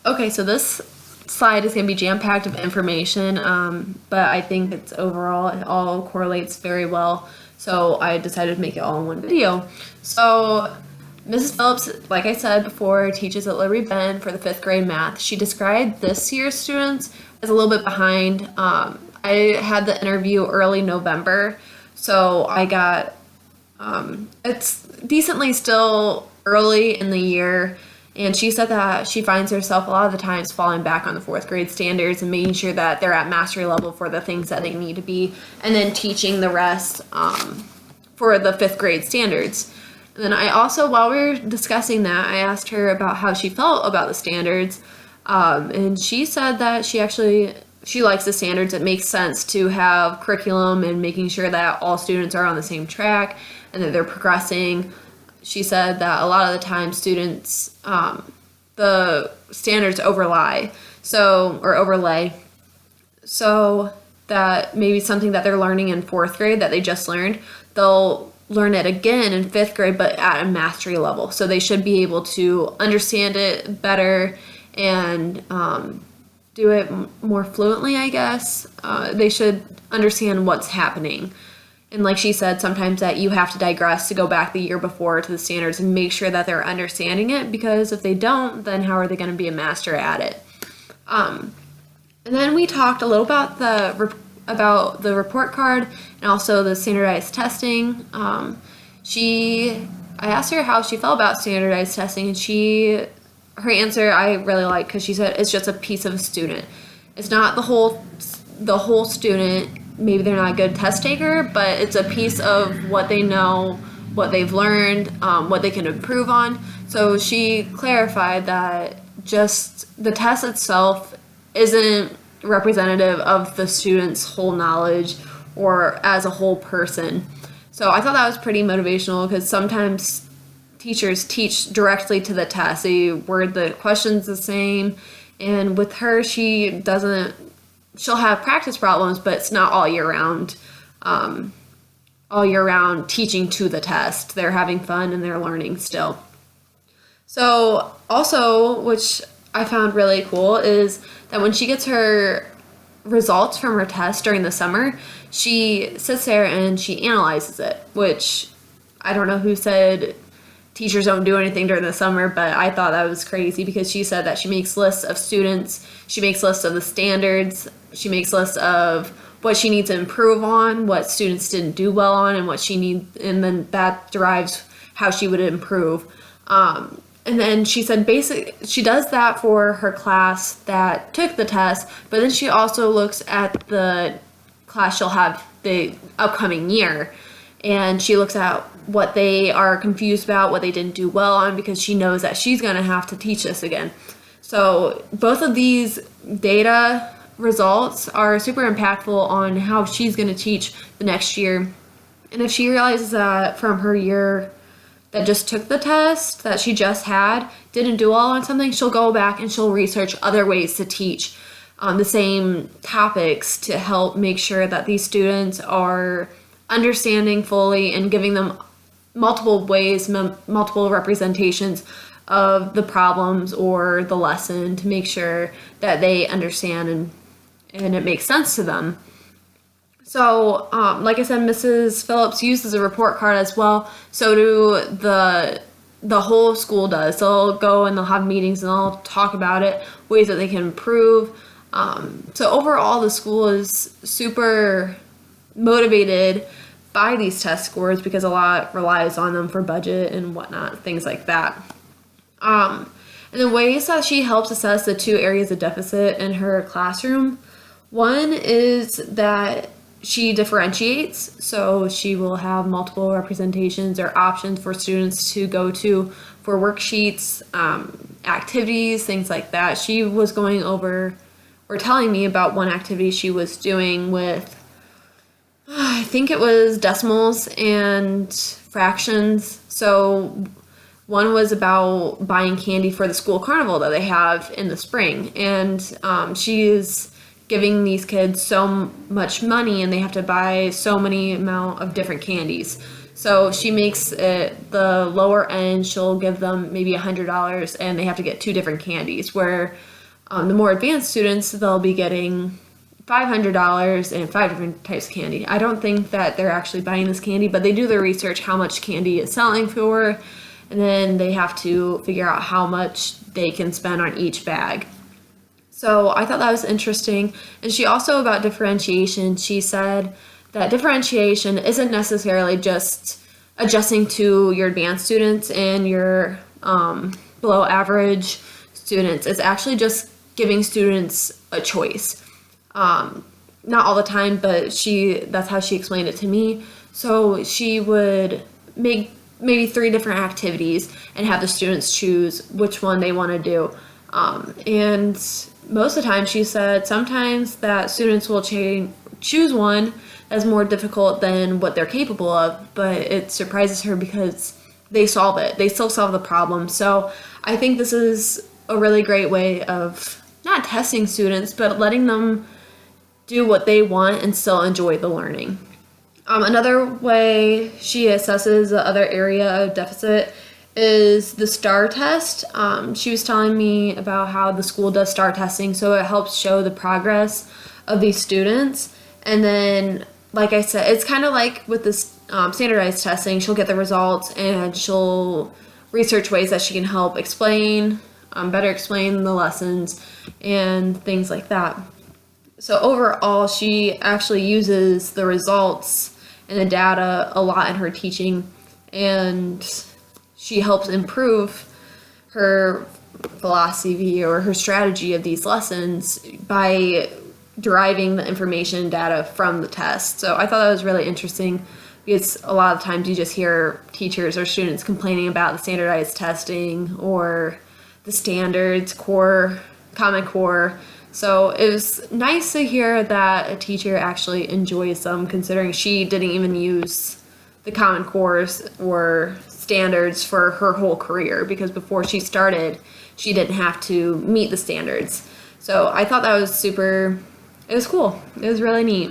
Okay, so this slide is going to be jam-packed of information, but I think it's overall, it all correlates very well. So I decided to make it all in one video. So Mrs. Phillips, like I said before, teaches at Liberty Bend for the 5th grade math. She described this year's students as a little bit behind. I had the interview early November, so I got, it's decently still early in the year. And she said that she finds herself a lot of the times falling back on the 4th grade standards and making sure that they're at mastery level for the things that they need to be, and then teaching the rest for the 5th grade standards. And then I also, while we were discussing that, I asked her about how she felt about the standards. And she said that she likes the standards. It makes sense to have curriculum and making sure that all students are on the same track and that they're progressing. She said that a lot of the time students, the standards overlay, so that maybe something that they're learning in 4th grade that they just learned, they'll learn it again in 5th grade, but at a mastery level. So they should be able to understand it better and do it more fluently, I guess. They should understand what's happening. And like she said, sometimes that you have to digress to go back the year before to the standards and make sure that they're understanding it, because if they don't, then how are they going to be a master at it? And then we talked a little about the report card and also the standardized testing. I asked her how she felt about standardized testing, and her answer I really liked, because she said it's just a piece of a student. It's not the whole student. Maybe they're not a good test taker, but it's a piece of what they know, what they've learned, what they can improve on. So she clarified that just the test itself isn't representative of the student's whole knowledge or as a whole person. So I thought that was pretty motivational, because sometimes teachers teach directly to the test. They word the questions the same, and with her, she'll have practice problems, but it's not all year round. All year round teaching to the test. They're having fun and they're learning still. So also, which I found really cool, is that when she gets her results from her test during the summer, she sits there and she analyzes it, which I don't know who said teachers don't do anything during the summer, but I thought that was crazy, because she said that she makes lists of students, she makes lists of the standards, she makes lists of what she needs to improve on, what students didn't do well on, and what she needs, and then that derives how she would improve. And then she said she does that for her class that took the test, but then she also looks at the class she'll have the upcoming year, and she looks at what they are confused about, what they didn't do well on, because she knows that she's going to have to teach this again. So both of these data results are super impactful on how she's going to teach the next year. And if she realizes that from her year that just took the test that she just had didn't do well on something, she'll go back and she'll research other ways to teach the same topics to help make sure that these students are understanding fully and giving them multiple ways, multiple representations of the problems or the lesson to make sure that they understand and it makes sense to them. So, like I said, Mrs. Phillips uses a report card as well. So do the whole school does. They'll go and they'll have meetings and they'll talk about it, ways that they can improve. So overall, the school is super motivated by these test scores, because a lot relies on them for budget and whatnot, things like that. And the ways that she helps assess the 2 areas of deficit in her classroom, one is that she differentiates, so she will have multiple representations or options for students to go to for worksheets, activities, things like that. She was going over or telling me about one activity she was doing with, I think it was decimals and fractions. So one was about buying candy for the school carnival that they have in the spring. And she's giving these kids so much money and they have to buy so many amount of different candies. So she makes it the lower end, she'll give them maybe $100 and they have to get 2 different candies, where the more advanced students, they'll be getting $500 and 5 different types of candy. I don't think that they're actually buying this candy, but they do their research how much candy is selling for, and then they have to figure out how much they can spend on each bag. So I thought that was interesting. And she also, about differentiation, she said that differentiation isn't necessarily just adjusting to your advanced students and your below average students. It's actually just giving students a choice. Not all the time, but that's how she explained it to me. So she would make maybe 3 different activities and have the students choose which one they want to do. And most of the time, she said sometimes that students will choose one that's more difficult than what they're capable of, but it surprises her because they solve it. They still solve the problem. So I think this is a really great way of not testing students, but letting them do what they want and still enjoy the learning. Another way she assesses the other area of deficit is the STAR test. She was telling me about how the school does STAR testing, so it helps show the progress of these students. And then, like I said, it's kind of like with this standardized testing, she'll get the results and she'll research ways that she can help better explain the lessons and things like that. So overall, she actually uses the results and the data a lot in her teaching, and she helps improve her philosophy or her strategy of these lessons by deriving the information data from the test. So I thought that was really interesting, because a lot of times you just hear teachers or students complaining about the standardized testing or the standards, Common Core. So it was nice to hear that a teacher actually enjoys them, considering she didn't even use the Common Cores or standards for her whole career, because before she started, she didn't have to meet the standards. So I thought that was it was cool. It was really neat.